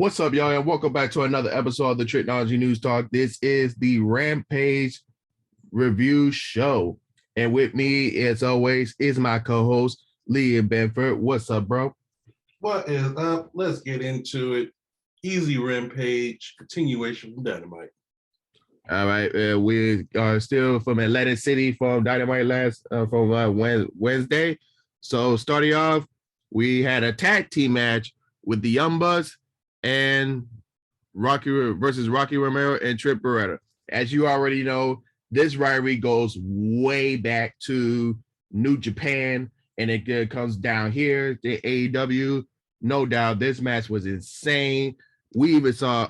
What's up, y'all, and welcome back to another episode of the Tricology News Talk. This is the Rampage review show, and with me, as always, is my co-host Leland Benford. What's up, bro? What is up? Let's get into it. Easy Rampage continuation from Dynamite. All right, we are still from Atlantic City from Dynamite Wednesday. So starting off, we had a tag team match with the Young Bucks and Rocky Romero and Trip Beretta. As you already know, this rivalry goes way back to New Japan, and it comes down here to AEW. No doubt, this match was insane. We even saw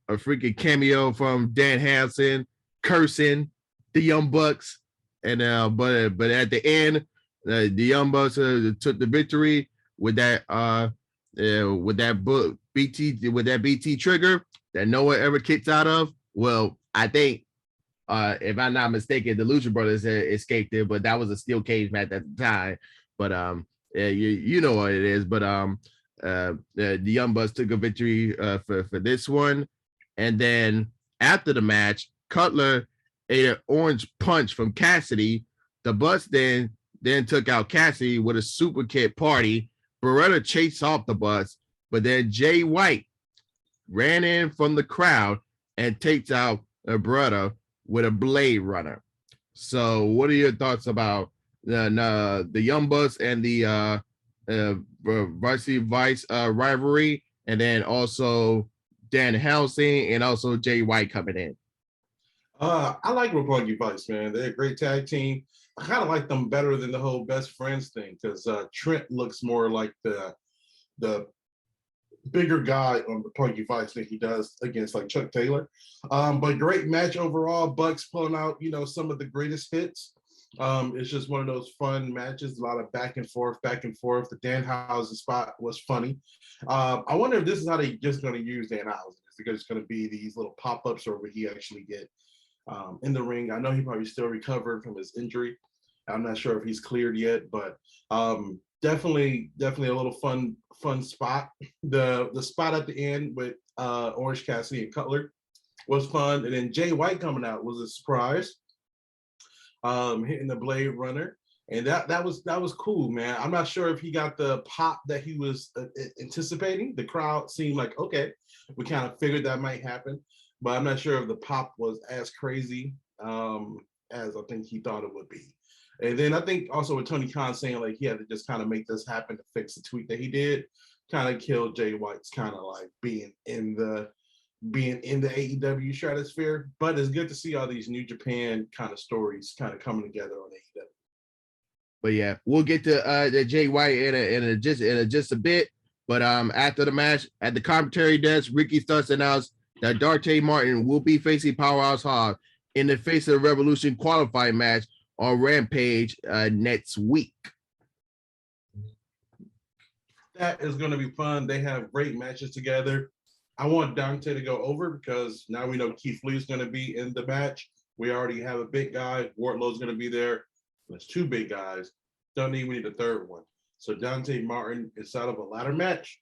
a freaking cameo from Dan Hansen cursing the Young Bucks, and but at the end, the Young Bucks took the victory with that BT trigger that no one ever kicks out of. Well, I think if I'm not mistaken, the Lucha Brothers escaped it, but that was a steel cage match at the time. But you know what it is. But the Young Bucks took a victory for this one, and then after the match, Cutler ate an orange punch from Cassidy. The Bucks then took out Cassidy with a super kick party. Beretta chased off the Bucks, but then Jay White ran in from the crowd and takes out Beretta with a Blade Runner. So, what are your thoughts about the Young Bucks and the Varsity Vice rivalry, and then also Dan Helsing and also Jay White coming in? I like Roppongi Vice, man. They're a great tag team. I kind of like them better than the whole best friends thing because Trent looks more like the bigger guy on Roppongi Vice than he does against like Chuck Taylor. But great match overall. Bucks pulling out, some of the greatest hits. It's just one of those fun matches, a lot of back and forth. The Danhausen spot was funny. I wonder if this is how they just going to use Danhausen. Is it just going to be these little pop-ups, or would he actually get in the ring? I know he probably still recovered from his injury. I'm not sure if he's cleared yet, but definitely a little fun spot. The spot at the end with Orange Cassidy and Cutler was fun, and then Jay White coming out was a surprise. Hitting the Blade Runner, and that was cool, man. I'm not sure if he got the pop that he was anticipating. The crowd seemed like, okay, we kind of figured that might happen, but I'm not sure if the pop was as crazy as I think he thought it would be. And then I think also with Tony Khan saying like he had to just kind of make this happen to fix the tweet that he did, kind of killed Jay White's kind of like being in the AEW stratosphere. But it's good to see all these New Japan kind of stories kind of coming together on AEW. But yeah, we'll get to the Jay White in just a bit. But after the match at the commentary desk, Ricky Starks announced that Dante Martin will be facing Powerhouse Hog in the Face of the Revolution qualifying match on Rampage next week. That is going to be fun. They have great matches together. I want Dante to go over because now we know Keith Lee is going to be in the match. We already have a big guy. Wardlow's going to be there. There's two big guys. We need a third one. So Dante Martin inside of a ladder match.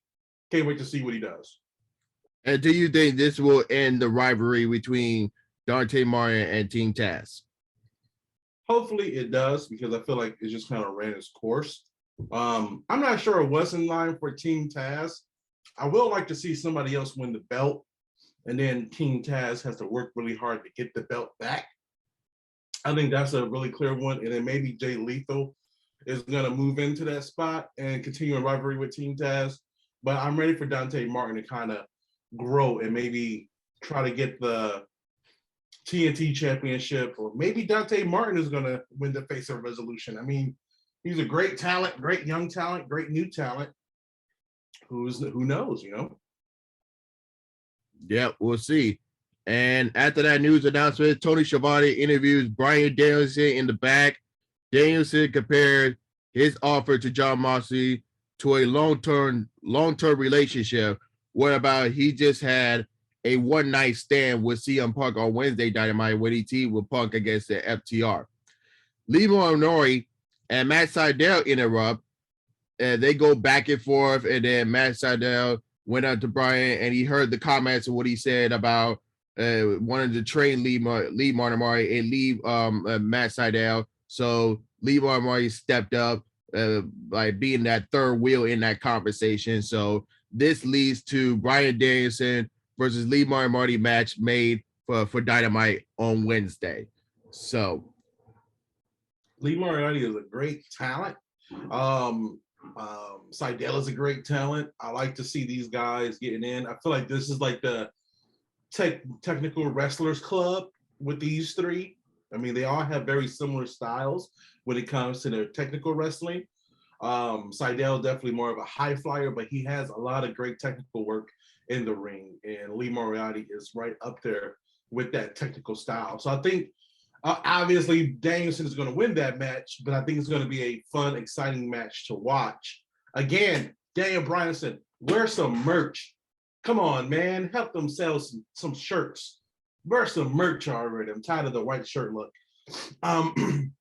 Can't wait to see what he does. And do you think this will end the rivalry between Dante Martin and Team Taz? Hopefully it does, because I feel like it just kind of ran its course. I'm not sure it was in line for Team Taz. I will like to see somebody else win the belt, and then Team Taz has to work really hard to get the belt back. I think that's a really clear one. And then maybe Jay Lethal is going to move into that spot and continue a rivalry with Team Taz. But I'm ready for Dante Martin to kind of grow and maybe try to get the TNT championship, or maybe Dante Martin is going to win the Face of Resolution. I mean, he's a great talent, great young talent, great new talent. Who knows, Yeah, we'll see. And after that news announcement, Tony Schiavone interviews Bryan Danielson in the back. Danielson compared his offer to Jon Moxley to a long-term relationship, whereby he just had a one-night stand with CM Punk on Wednesday Dynamite when he teamed with Punk against the FTR. Levo Honori and Matt Seidel interrupt, and they go back and forth, and then Matt Seidel went out to Brian and he heard the comments of what he said about wanting to train Lee Martin Amari and leave Matt Seidel. So Lee Martin Amari stepped up, like being that third wheel in that conversation. So this leads to Brian Danielson versus Lee Martin Marty match made for Dynamite on Wednesday. So Lee Mariotti is a great talent. Seidel is a great talent. I like to see these guys getting in. I feel like this is like the technical wrestlers club with these three. I mean, they all have very similar styles when it comes to their technical wrestling. Seidel definitely more of a high flyer, but he has a lot of great technical work in the ring. And Lee Moriarty is right up there with that technical style. So I think obviously Danielson is going to win that match, but I think it's going to be a fun, exciting match to watch. Again, Daniel Bryanson, wear some merch. Come on, man. Help them sell some shirts. Wear some merch already. I'm tired of the white shirt look. And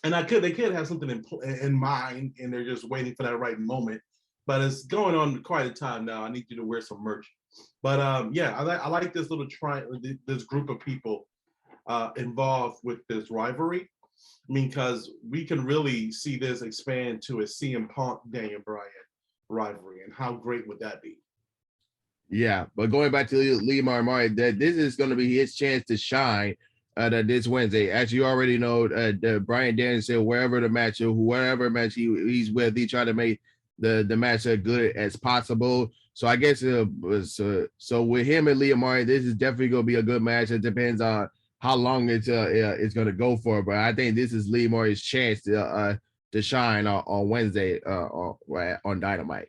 they could have something in mind, and they're just waiting for that right moment. But it's going on quite a time now. I need you to wear some merch. But yeah, I like this little this group of people involved with this rivalry. I mean, because we can really see this expand to a CM Punk Daniel Bryan rivalry, and how great would that be? Yeah, but going back to Lee Martin, that this is going to be his chance to shine this Wednesday. As you already know, Brian Danielson, wherever the match or whatever match he's with, he tried to make the match as good as possible. So I guess so with him and Lee Martin, this is definitely going to be a good match. It depends on how long it's going to go for, but I think this is Lee Martin's chance to shine on Wednesday on Dynamite.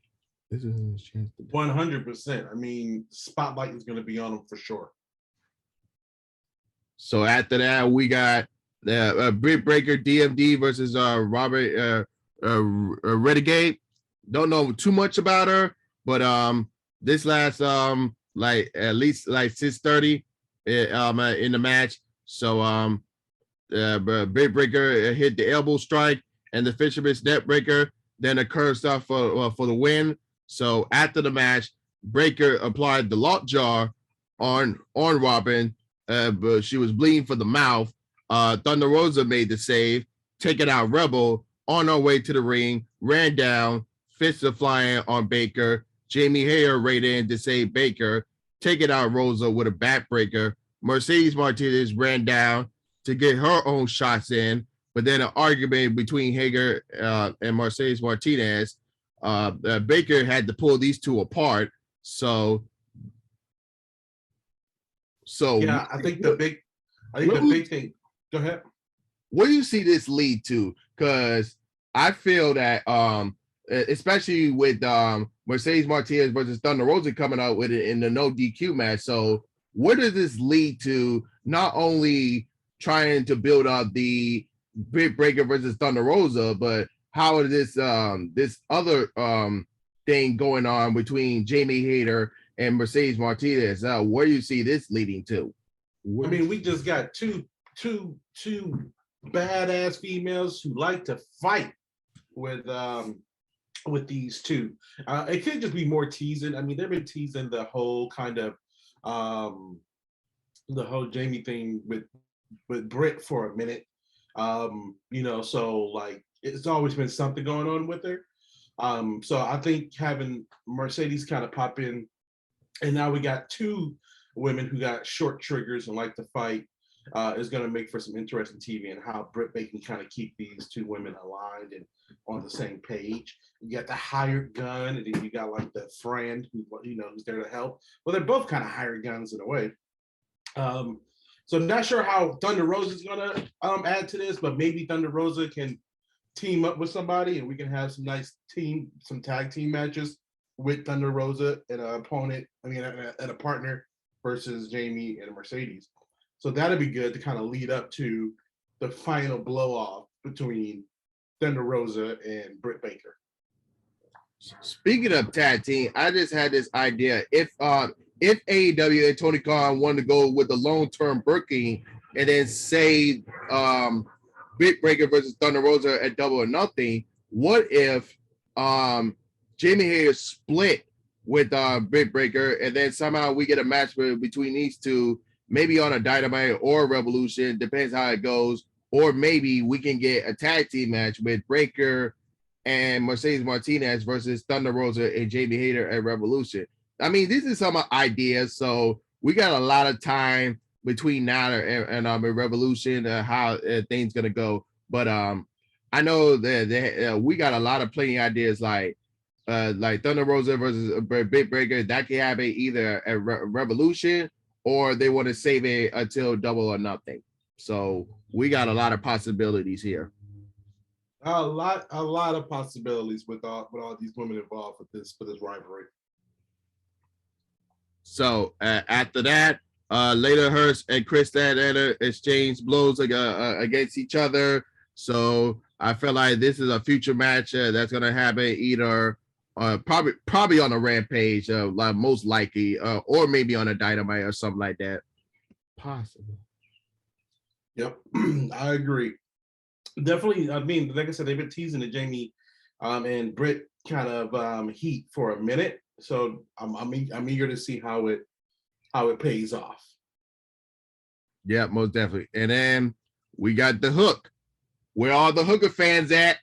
This is his chance. 100%. I mean, spotlight is going to be on him for sure. So after that, we got Britt Baker DMD versus Robert Renegade. Don't know too much about her, but this last like at least like 6:30 in the match. So Britt Baker hit the elbow strike and the Fisherman's Net Breaker, then a curve stop for the win. So after the match, Breaker applied the lockjaw on Robin, but she was bleeding from the mouth. Thunder Rosa made the save, taking out Rebel on her way to the ring, ran down, fists are flying on Baker. Jamie Hayter right in to save Baker, taking out Rosa with a backbreaker. Mercedes Martinez ran down to get her own shots in, but then an argument between Hager and Mercedes Martinez. Baker had to pull these two apart. So yeah, I think the big thing. Go ahead. What do you see this lead to? Because I feel that especially with Mercedes Martinez versus Thunder Rosa coming out with it in the no DQ match. So what does this lead to? Not only trying to build up the Britt Baker versus Thunder Rosa, but how is this other thing going on between Jamie Hayter and Mercedes Martinez? Where do you see this leading to? I mean, we just got two badass females who like to fight with these two. It could just be more teasing. I mean, they've been teasing the whole kind of the whole Jamie thing with Britt for a minute. So like it's always been something going on with her. So I think having Mercedes kind of pop in, and now we got two women who got short triggers and like to fight, is going to make for some interesting TV, and how Britt Baker can kind of keep these two women aligned and on the same page. You got the hired gun, and then you got like the friend who's there to help. Well, they're both kind of hired guns in a way. So I'm not sure how Thunder Rosa is gonna add to this, but maybe Thunder Rosa can team up with somebody, and we can have some tag team matches with Thunder Rosa and a partner versus Jamie and Mercedes. So that'd be good to kind of lead up to the final blow off between Thunder Rosa and Britt Baker. Speaking of tag team, I just had this idea. If AEW and Tony Khan wanted to go with the long-term booking and then say Britt Baker versus Thunder Rosa at Double or Nothing, what if Jamie Hayter split with Britt Breaker, and then somehow we get a match between these two, maybe on a Dynamite or Revolution, depends how it goes, or maybe we can get a tag team match with Breaker and Mercedes Martinez versus Thunder Rosa and Jamie Hayter at Revolution. I mean, these are some ideas, so we got a lot of time between now and Revolution, how things gonna go. But I know that we got a lot of plenty ideas like Thunder Rosa versus Big Breaker. That can happen either at Revolution or they want to save it until Double or Nothing. So we got a lot of possibilities here. A lot of possibilities with all these women involved for this rivalry. So after that, Layla Hurst and Chris Stanley exchange blows against each other. So I feel like this is a future match that's gonna happen either probably on a Rampage, like most likely, or maybe on a Dynamite or something like that. Possible. Yep, I agree. Definitely. I mean, like I said, they've been teasing the Jamie and Britt kind of heat for a minute, so I'm eager to see how it pays off. Yeah, most definitely. And then we got the Hook. Where all the Hooker fans at?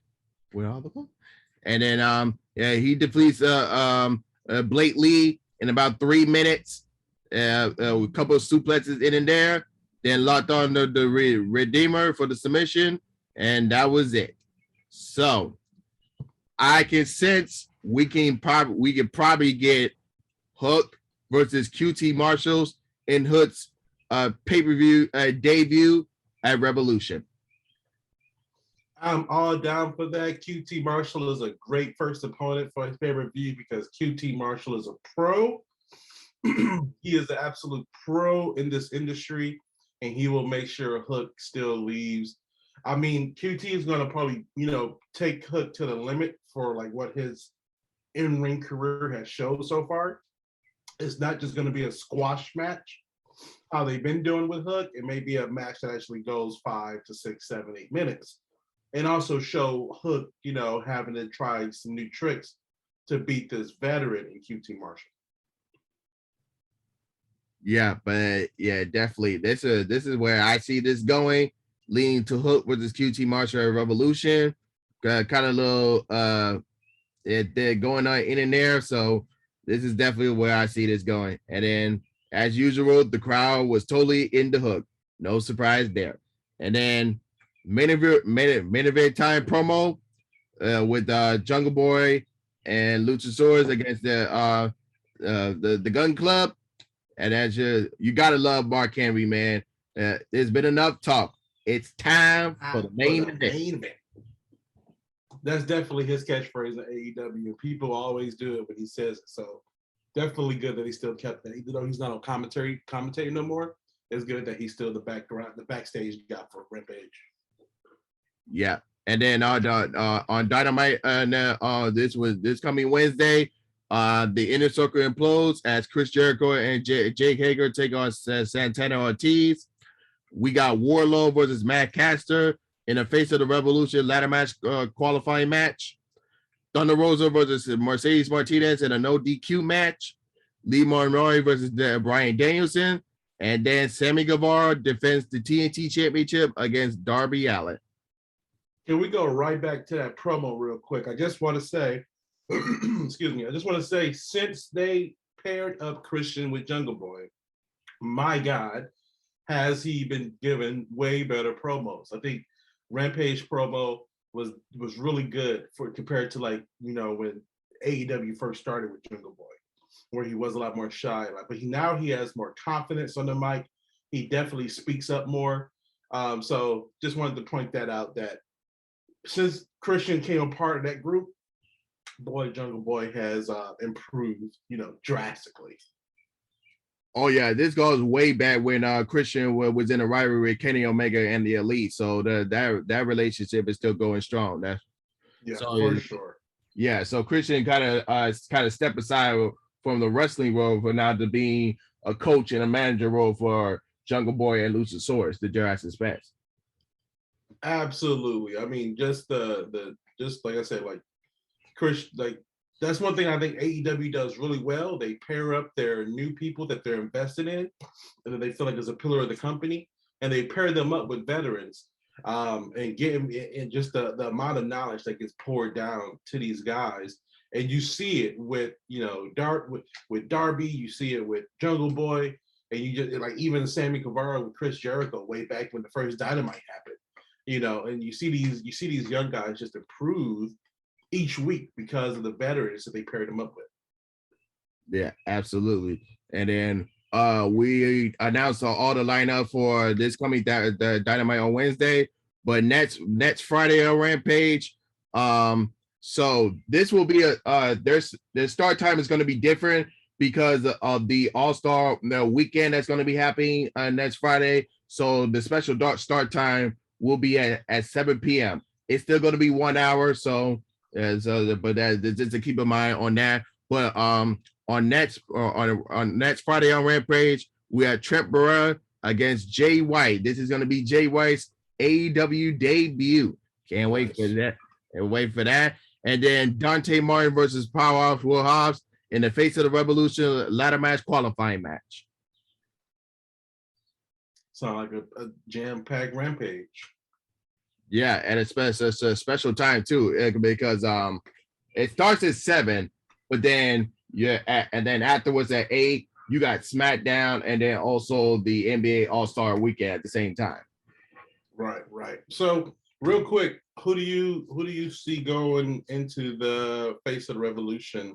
Where all the Hook? And then yeah, he defeats Blake Lee in about 3 minutes. A couple of suplexes in and there. Then locked on the Redeemer for the submission, and that was it. So I can sense we can probably get Hook versus QT Marshalls in Hook's pay-per-view debut at Revolution. I'm all down for that. QT Marshall is a great first opponent for his pay-per-view because QT Marshall is a pro. He is an absolute pro in this industry, and he will make sure Hook still leaves. I mean, QT is going to probably, take Hook to the limit for like what his in-ring career has shown so far. It's not just going to be a squash match, how they've been doing with Hook. It may be a match that actually goes 5 to 6, 7, 8 minutes. And also show Hook, having to try some new tricks to beat this veteran in QT Marshall. Yeah, but yeah, definitely. This is where I see this going, leading to Hook versus QT Marshall at Revolution. Kind of little they're going on in and there. So this is definitely where I see this going. And then as usual, the crowd was totally into Hook. No surprise there. And then main event time promo with Jungle Boy and Luchasaurus against the Gun Club. And as you gotta love Mark Henry, man. There's been enough talk. It's time for the main event. That's definitely his catchphrase in AEW. People always do it when he says it. So definitely good that he still kept that, even though he's not on commentating no more. It's good that he's still the backstage guy for Rampage. Yeah, and then on Dynamite, this coming Wednesday, the Inner Circle implodes as Chris Jericho and Jake Hager take on Santana Ortiz. We got Warlow versus Matt Caster in the Face of the Revolution ladder match qualifying match. Thunder Rosa versus Mercedes Martinez in a no DQ match. Lee Monroe versus Bryan Danielson. And then Sammy Guevara defends the TNT Championship against Darby Allin. Can we go right back to that promo real quick? I just want to say, excuse me, since they paired up Christian with Jungle Boy, my God, has he been given way better promos. I think Rampage promo was really good compared to when AEW first started with Jungle Boy, where he was a lot more shy. But now he has more confidence on the mic. He definitely speaks up more. So just wanted to point that out, that since Christian came a part of that group, Jungle Boy has improved, drastically. Oh yeah, this goes way back when Christian was in a rivalry with Kenny Omega and the Elite. So that relationship is still going strong. For sure. Yeah, so Christian kind of stepped aside from the wrestling role for now to being a coach and a manager role for Jungle Boy and Luchasaurus, the Jurassic Express. Absolutely. I mean, just like I said, Chris, That's one thing I think AEW does really well. They pair up their new people that they're invested in, and that they feel like is a pillar of the company, and they pair them up with veterans, and get them in just the amount of knowledge that gets poured down to these guys. And you see it with with Darby, you see it with Jungle Boy, and you just like even Sammy Guevara with Chris Jericho way back when the first Dynamite happened. And you see these young guys just improve each week because of the veterans that they paired them up with. Yeah, absolutely. And then we announced all the lineup for this coming the Dynamite on Wednesday, but next Friday on Rampage. So this will be their start time is going to be different because of the All-Star weekend that's going to be happening next Friday. So the special start time will be at 7 p.m. It's still going to be 1 hour. So but just to keep in mind on that. But on next Friday on Rampage, we have Trent Barrera against Jay White. This is going to be Jay White's AEW debut. Can't wait for that. And wait for that. And then Dante Martin versus Powerhouse Hog in the Face of the Revolution ladder match qualifying match. Sound like a jam-packed Rampage. Yeah, and it's a special time too, because it starts at 7, but then and then afterwards at 8, you got SmackDown, and then also the NBA All-Star Weekend at the same time. Right. So real quick, who do you see going into the Face of the Revolution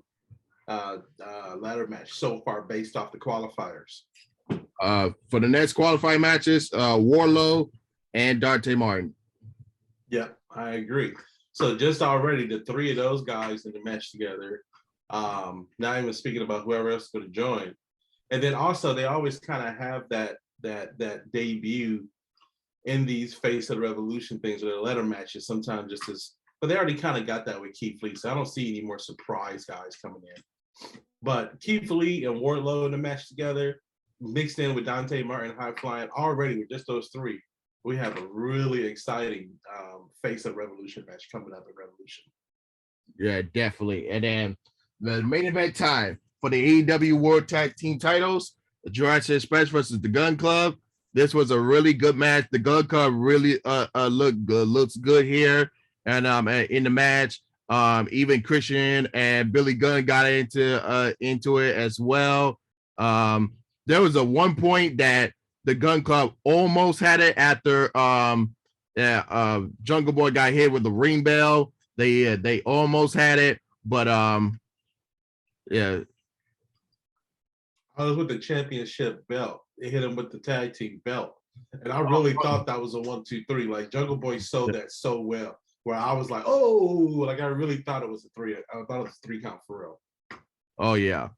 ladder match so far based off the qualifiers? For the next qualifying matches, Wardlow and Dante Martin. Yeah, I agree. So just already the 3 of those guys in the match together. Not even speaking about whoever else is going to join. And then also they always kind of have that debut in these Face of the Revolution things or the ladder matches. Sometimes but they already kind of got that with Keith Lee. So I don't see any more surprise guys coming in. But Keith Lee and Wardlow in the match together, mixed in with Dante Martin high flying already with just those 3. We have a really exciting Face of Revolution match coming up at Revolution. Yeah, definitely. And then the main event time for the AEW World Tag Team titles, the Jurassic Express versus the Gun Club. This was a really good match. The Gun Club really looks good here. And in the match, even Christian and Billy Gunn got into it as well. There was a one point that the Gun Club almost had it after Jungle Boy got hit with the ring bell. They almost had it, but yeah. I was with the championship belt. They hit him with the tag team belt. And I really thought that was a 1, 2, 3. Like Jungle Boy sold that so well. Where I was like, oh, like I really thought it was a 3. I thought it was a 3 count for real. Oh yeah.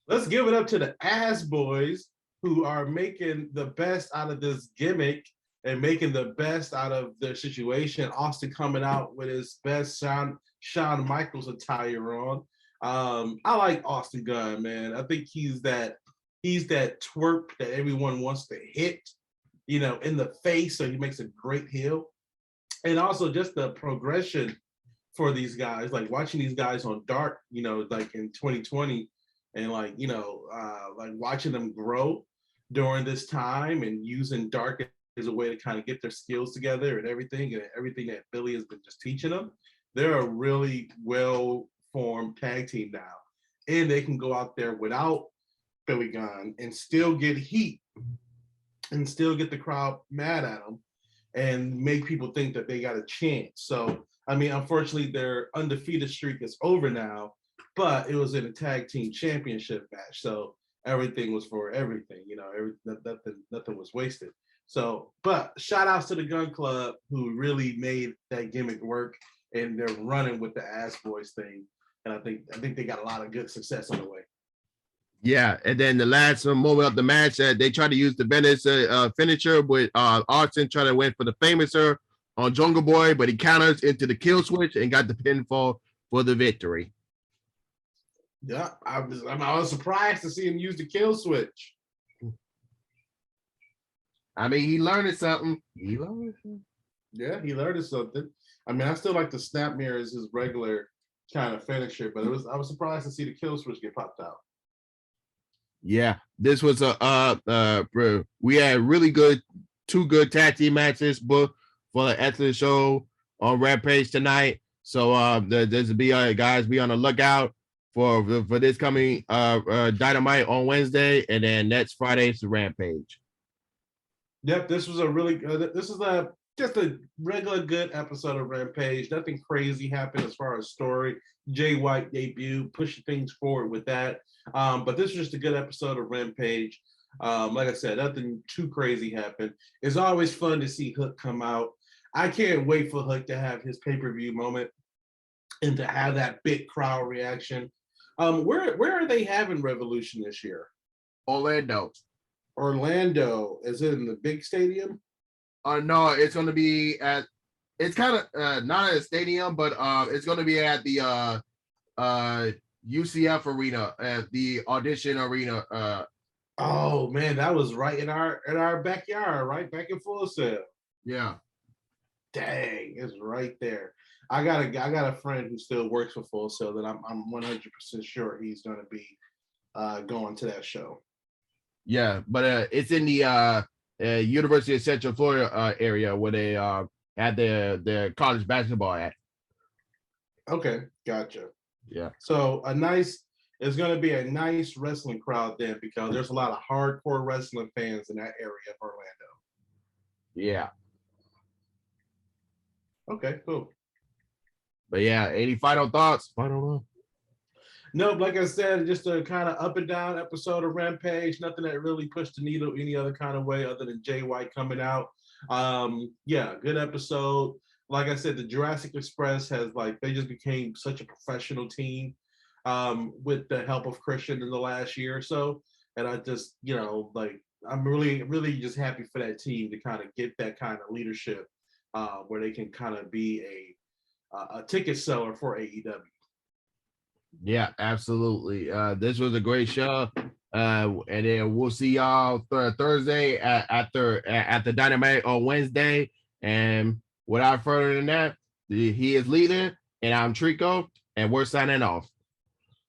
Let's give it up to the Ass Boys, who are making the best out of this gimmick and making the best out of their situation. Austin coming out with his best Shawn Michaels attire on. I like Austin Gunn, man. I think he's that twerp that everyone wants to hit, in the face. So he makes a great heel. And also just the progression for these guys, like watching these guys on Dark, like in 2020, and like watching them grow during this time and using Dark as a way to kind of get their skills together and everything that Billy has been just teaching them. They're a really well-formed tag team now. And they can go out there without Billy Gunn and still get heat and still get the crowd mad at them and make people think that they got a chance. So, I mean, unfortunately, their undefeated streak is over now, but it was in a tag team championship match. So everything was for everything, nothing was wasted. So, but shout outs to the Gun Club who really made that gimmick work, and they're running with the Ass Boys thing. And I think they got a lot of good success on the way. Yeah, and then the last moment of the match, they tried to use the Venice finisher with Austin trying to win for the Famouser on Jungle Boy, but he counters into the kill switch and got the pinfall for the victory. Yeah, I was surprised to see him use the kill switch. I mean, he learned something. Yeah, he learned something. I mean, I still like the snap mirror as his regular kind of finisher, but I was surprised to see the kill switch get popped out. Yeah, this was we had really good, 2 good tag team matches booked for the end of the show on Rampage tonight. So there's be guys be on the lookout for this coming Dynamite on Wednesday, and then next Friday is the Rampage. Yep, this was a really good. This is just a regular good episode of Rampage. Nothing crazy happened as far as story. Jay White debut, pushing things forward with that. But this was just a good episode of Rampage. Like I said, nothing too crazy happened. It's always fun to see Hook come out. I can't wait for Hook to have his pay-per-view moment and to have that big crowd reaction. Where are they having Revolution this year? Orlando. Is it in the big stadium? No, it's going to be at. It's kind of not at a stadium, but it's going to be at the UCF arena, at the Audition Arena. Oh man, that was right in our backyard, right back in Full Sail. Yeah. Dang, it's right there. I got a friend who still works for Full Sail that I'm 100% sure he's going to be going to that show. Yeah, but it's in the University of Central Florida area where they had their college basketball at. Okay, gotcha. Yeah. So it's going to be a nice wrestling crowd then, because there's a lot of hardcore wrestling fans in that area of Orlando. Yeah. Okay, cool. But yeah, any final thoughts? I don't know. Nope, like I said, just a kind of up and down episode of Rampage. Nothing that really pushed the needle any other kind of way other than Jay White coming out. Yeah, good episode. Like I said, the Jurassic Express they just became such a professional team with the help of Christian in the last year or so. And I just, I'm really, really just happy for that team to kind of get that kind of leadership where they can kind of be a ticket seller for AEW. Yeah, absolutely. This was a great show. And then we'll see y'all Thursday at the Dynamite on Wednesday. And without further than that, he is Leland, and I'm Trico, and we're signing off.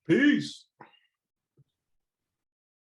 Peace.